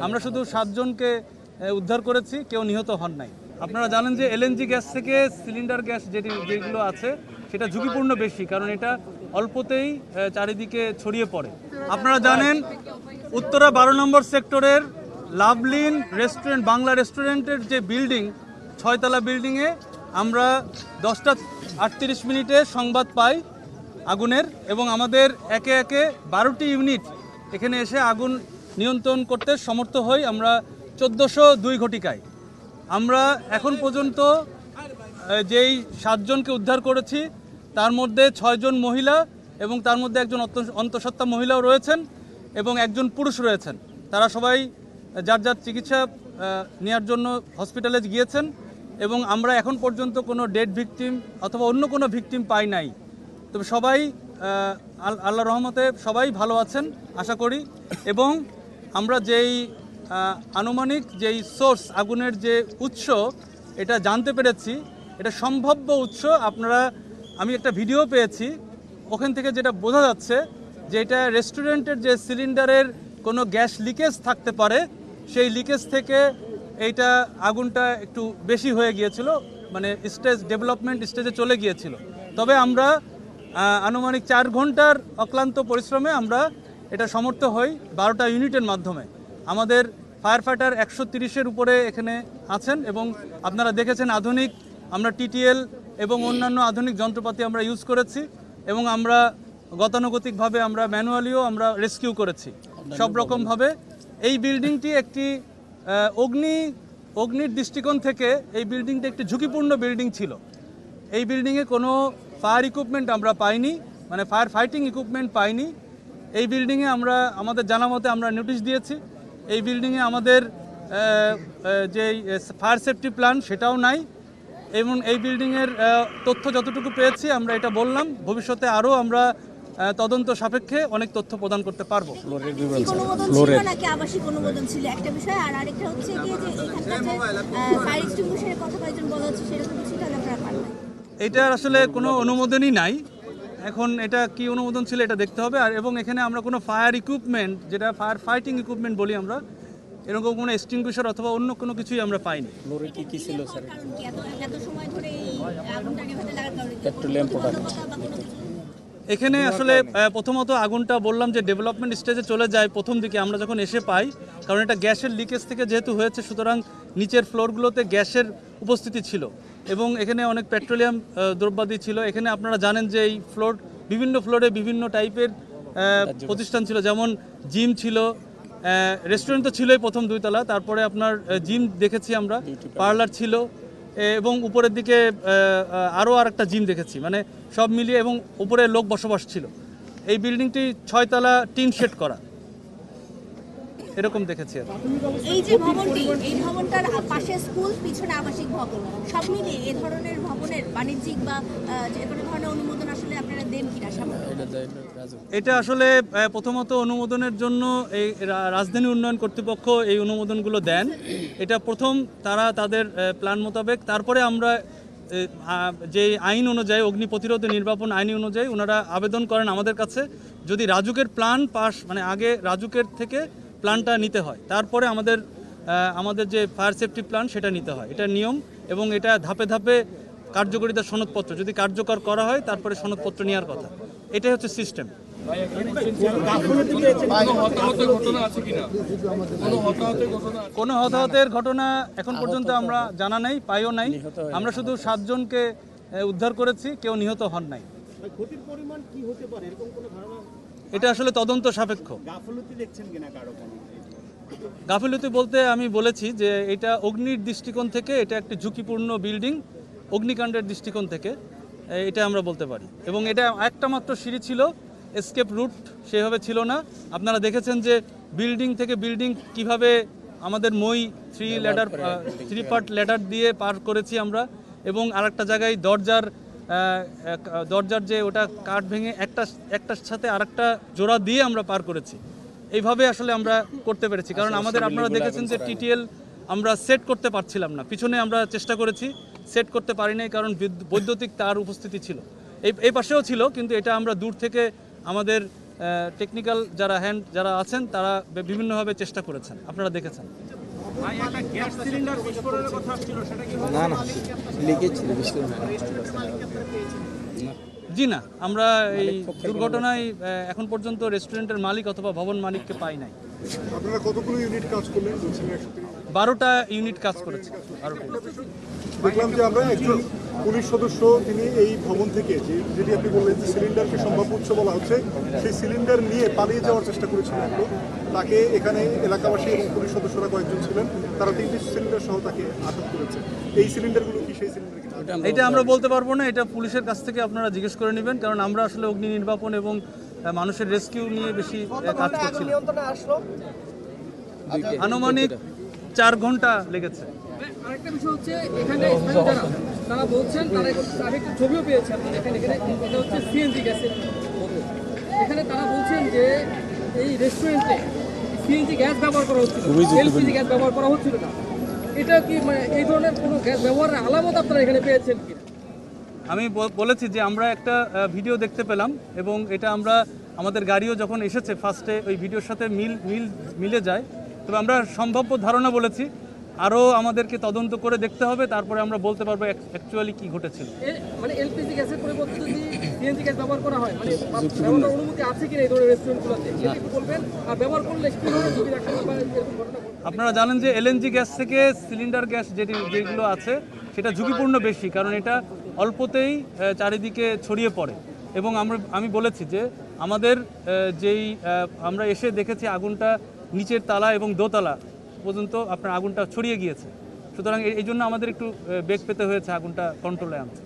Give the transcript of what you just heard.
আমরা শুধু 7 জনকে উদ্ধার করেছি, কেউ নিহত হন নাই। আপনারা জানেন যে এলএনজি গ্যাস থেকে সিলিন্ডার গ্যাস যেগুলো আছে সেটা ঝুঁকিপূর্ণ বেশি, কারণ এটা অল্পতেই চারিদিকে ছড়িয়ে পড়ে। আপনারা জানেন উত্তরা 12 নম্বর সেক্টরের লাভলিন রেস্টুরেন্ট, বাংলা রেস্টুরেন্টের যে বিল্ডিং, 6 তলা বিল্ডিংয়ে আমরা 10টা 38 মিনিটে সংবাদ পাই আগুনের, এবং আমাদের একে একে 12টি ইউনিট এখানে এসে আগুন নিয়ন্ত্রণ করতে সমর্থ হই আমরা 1402 ঘটিকায়। আমরা এখন পর্যন্ত যেই 7 জনকে উদ্ধার করেছি তার মধ্যে 6 জন মহিলা, এবং তার মধ্যে একজন অন্তঃসত্ত্বা মহিলাও রয়েছেন এবং একজন পুরুষ রয়েছেন। তারা সবাই যার যার চিকিৎসা নেওয়ার জন্য হসপিটালে গিয়েছেন, এবং আমরা এখন পর্যন্ত কোনো ডেড ভিকটিম অথবা অন্য কোনো ভিকটিম পাই নাই। তবে সবাই আল্লাহর রহমতে সবাই ভালো আছেন আশা করি। এবং আমরা যেই আনুমানিক যেই সোর্স, আগুনের যে উৎস, এটা জানতে পেরেছি, এটা সম্ভাব্য উৎস। আমি একটা ভিডিও পেয়েছি, ওখান থেকে যেটা বোঝা যাচ্ছে যে এটা রেস্টুরেন্টের যে সিলিন্ডারের কোনো গ্যাস লিকেজ থাকতে পারে, সেই লিকেজ থেকে এইটা আগুনটা একটু বেশি হয়ে গিয়েছিল, মানে ডেভেলপমেন্ট স্টেজে চলে গিয়েছিল। তবে আমরা আনুমানিক 4 ঘন্টার অক্লান্ত পরিশ্রমে আমরা এটা সমর্থ হই 12টা ইউনিটের মাধ্যমে। আমাদের ফায়ার ফাইটার 130-এর উপরে এখানে আছেন, এবং আপনারা দেখেছেন আধুনিক আমরা টিটিএল এবং অন্যান্য আধুনিক যন্ত্রপাতি আমরা ইউজ করেছি, এবং আমরা গতানুগতিকভাবে আমরা ম্যানুয়ালিও আমরা রেস্কিউ করেছি সব রকমভাবে। এই বিল্ডিংটি একটি অগ্নির দৃষ্টিকোণ থেকে এই বিল্ডিংটি একটি ঝুঁকিপূর্ণ বিল্ডিং ছিল। এই বিল্ডিংয়ে কোনো ফায়ার ইকুইপমেন্ট আমরা পাইনি, মানে ফায়ার ফাইটিং ইকুইপমেন্ট পাইনি। এই বিল্ডিংয়ে আমাদের জানা মতে আমরা নোটিশ দিয়েছি। এই বিল্ডিংয়ে আমাদের যে ফায়ার সেফটি প্ল্যান সেটাও নাই, এবং এই বিল্ডিংয়ের তথ্য যতটুকু পেয়েছি আমরা এটা বললাম। ভবিষ্যতে আরও আমরা তদন্ত সাপেক্ষে অনেক তথ্য প্রদান করতে পারবো। এটার আসলে কোনো অনুমোদনই নাই। এখন এটা কি অনুমোদন ছিল এটা দেখতে হবে। এবং এখানে আমরা কোনো ফায়ার ইকুইপমেন্ট, যেটা ফায়ার ফাইটিং ইকুইপমেন্ট বলি আমরা, এরকম কোনো এক্সটিংগুইশার অথবা অন্য কোনো কিছুই আমরা পাইনি। কি ছিল স্যার? এখানে আসলে প্রথমত আগুনটা বললাম যে ডেভেলপমেন্ট স্টেজে চলে যায় প্রথম দিকে আমরা যখন এসে পাই, কারণ এটা গ্যাসের লিকেজ থেকে যেহেতু হয়েছে, সুতরাং নিচের ফ্লোরগুলোতে গ্যাসের উপস্থিতি ছিল, এবং এখানে অনেক পেট্রোলিয়াম দ্রব্যাদি ছিল। এখানে আপনারা জানেন যে এই বিভিন্ন ফ্লোরে বিভিন্ন টাইপের প্রতিষ্ঠান ছিল, যেমন জিম ছিল, রেস্টুরেন্ট তো ছিলই প্রথম 2 তলা, তারপরে আপনার জিম দেখেছি আমরা, পার্লার ছিল, এবং উপরের দিকে আরও আরেকটা জিম দেখেছি, মানে সব মিলিয়ে, এবং উপরে লোক বসবাস ছিল। এই বিল্ডিংটি 6 তলা টিন শেড করা, এরকম দেখেছি। এই যে ভবনটি, এই ভবনটার পাশে স্কুল, পিছনে আবাসিক ভবন, সব মিলিয়ে এই ধরনের ভবনের বাণিজ্যিক বা যে কোনো ধরনের অনুমোদন আসলে আপনারা দেন কিনা? এটা আসলে প্রথমত অনুমোদনের জন্য এই রাজধানী উন্নয়ন কর্তৃপক্ষ এই অনুমোদনগুলো দেন। এটা প্রথম তারা তাদের প্ল্যান মোতাবেক, তারপরে আমরা যে আইন অনুযায়ী, অগ্নি প্রতিরোধ নির্বাপন আইন অনুযায়ী ওনারা আবেদন করেন আমাদের কাছে। যদি রাজুকের প্ল্যান পাস, মানে আগে রাজুকের থেকে প্ল্যানটা নিতে হয়, তারপরে আমাদের যে ফায়ার সেফটি প্ল্যান সেটা নিতে হয়। এটা নিয়ম, এবং এটা ধাপে ধাপে কার্যকরিতার সনদপত্র যদি কার্যকর করা হয় তারপরে সনদপত্র নেওয়ার কথা। এটাই হচ্ছে সিস্টেম। কোনো হতাহতের ঘটনা এখন পর্যন্ত আমরা জানা নেই, পাইও নাই। আমরা শুধু 7 জনকে উদ্ধার করেছি, কেউ নিহত হন নাই। ক্ষতির পরিমাণ কি হতে পারে এরকম কোনো ধারণা? এটা আসলে তদন্ত সাপেক্ষ। গাফিলতি দেখছেন কিনা কারো? গাফিলতি বলতে আমি বলেছি যে এটা অগ্নির দৃষ্টিকোণ থেকে এটা একটি ঝুঁকিপূর্ণ বিল্ডিং, অগ্নিকাণ্ডের দৃষ্টিকোণ থেকে এটা আমরা বলতে পারি। এবং এটা একটা মাত্র সিঁড়ি ছিল, এসকেপ রুট সেভাবে ছিল না। আপনারা দেখেছেন যে বিল্ডিং থেকে বিল্ডিং কিভাবে আমাদের মই 3 পার্ট ল্যাডার দিয়ে পার করেছি আমরা, এবং আরেকটা জায়গায় দরজার যে ওটা কাঠ ভেঙে একটার সাথে আরেকটা জোড়া দিয়ে আমরা পার করেছি। এইভাবে আসলে আমরা করতে পেরেছি, কারণ আপনারা দেখেছেন যে টিটিএল আমরা সেট করতে পারছিলাম না, পিছনে আমরা চেষ্টা করেছি, সেট করতে পারি নাই, কারণ বৈদ্যুতিক তার উপস্থিতি ছিল। এই পাশেও ছিল, কিন্তু এটা আমরা দূর থেকে আমাদের টেকনিক্যাল যারা আছেন তারা বিভিন্নভাবে চেষ্টা করেছেন, আপনারা দেখেছেন। না না লিকেজ ছিল বিস্কুট। জি না, আমরা এই দুর্ঘটনায় এখন পর্যন্ত রেস্টুরেন্টের মালিক অথবা ভবন মালিককে পাই নাই। আপনারা কতগুলো ইউনিট কাজ করলেন? 12টা ইউনিট কাজ করেছে। 12টা। দেখলাম যে আমরা একজন পুলিশ সদস্য তিনি এই ভবন থেকে যেটি আপনি বললেন যে সিলিন্ডারকে সম্ভাব্য উৎস বলা হচ্ছে, সেই সিলিন্ডার নিয়ে পালিয়ে যাওয়ার চেষ্টা করেছিলেন এক লোক। তাকে এখানে এলাকাবাসী এবং পুলিশ সদস্যরা কয়েকজন ছিলেন, তারা 3টি সিলিন্ডার সহ তাকে আটক করেছে। এই সিলিন্ডার কি সেই সিলিন্ডার কিনা এটা আমরা বলতে পারবো না, এটা পুলিশের কাছ থেকে আপনারা জিজ্ঞেস করে নেবেন, কারণ আমরা আসলে অগ্নি নির্বাপন এবং মানুষের রেস্কিউ নিয়ে বেশি কাজ করছি। আনুমানিক 4 ঘন্টা লেগেছে। আরেকটা বিষয় হচ্ছে এখানে স্থানীয় যারা তারা বলছেন তারা আরেকটা ছবিও পেয়েছে আপনি দেখেন এখানে, এটা হচ্ছে সিএনজি গ্যাসের বোতল। এখানে তারা বলছেন যে এই রেস্টুরেন্টে সিএনজি গ্যাস ব্যবহার করা হচ্ছিল, এলপিজি গ্যাস ব্যবহার করা হচ্ছিল না। এটা কি মানে এই ধরনের কোনো গ্যাস ব্যবহারের আলামত আপনারা এখানে পেয়েছেন কি? আমি বলেছি যে আমরা একটা ভিডিও দেখতে পেলাম এবং এটা আমরা আমাদের গাড়িও যখন এসেছে ফার্স্টে ওই ভিডিওর সাথে মিলে যায়, তবে আমরা সম্ভাব্য ধারণা বলেছি, আরও আমাদেরকে তদন্ত করে দেখতে হবে, তারপরে আমরা বলতে পারবো অ্যাকচুয়ালি কি ঘটেছিল। মানে এলপিজি গ্যাসের পরিবর্তে যদি সিএনজি গ্যাস ব্যবহার করা হয়, মানে ব্যবহারের অনুমতি আছে কিনা এই ধরনের রেস্টুরেন্টগুলোতে এটা একটু বলবেন, আর ব্যবহার করলে কি ধরনের ঝুঁকি রাখতে হবে এরকম ঘটনা? আপনারা জানেন যে এলএনজি গ্যাস থেকে সিলিন্ডার গ্যাস যেগুলো আছে সেটা ঝুঁকিপূর্ণ বেশি, কারণ এটা অল্পতেই চারিদিকে ছড়িয়ে পড়ে। এবং আমি বলেছি যে আমাদের আমরা এসে দেখেছি আগুনটা নিচের তালা এবং দোতলা পর্যন্ত আপনার আগুনটা ছড়িয়ে গিয়েছে। সুতরাং এই জন্য আমাদের একটু বেগ পেতে হয়েছে আগুনটা কন্ট্রোলে আনতে।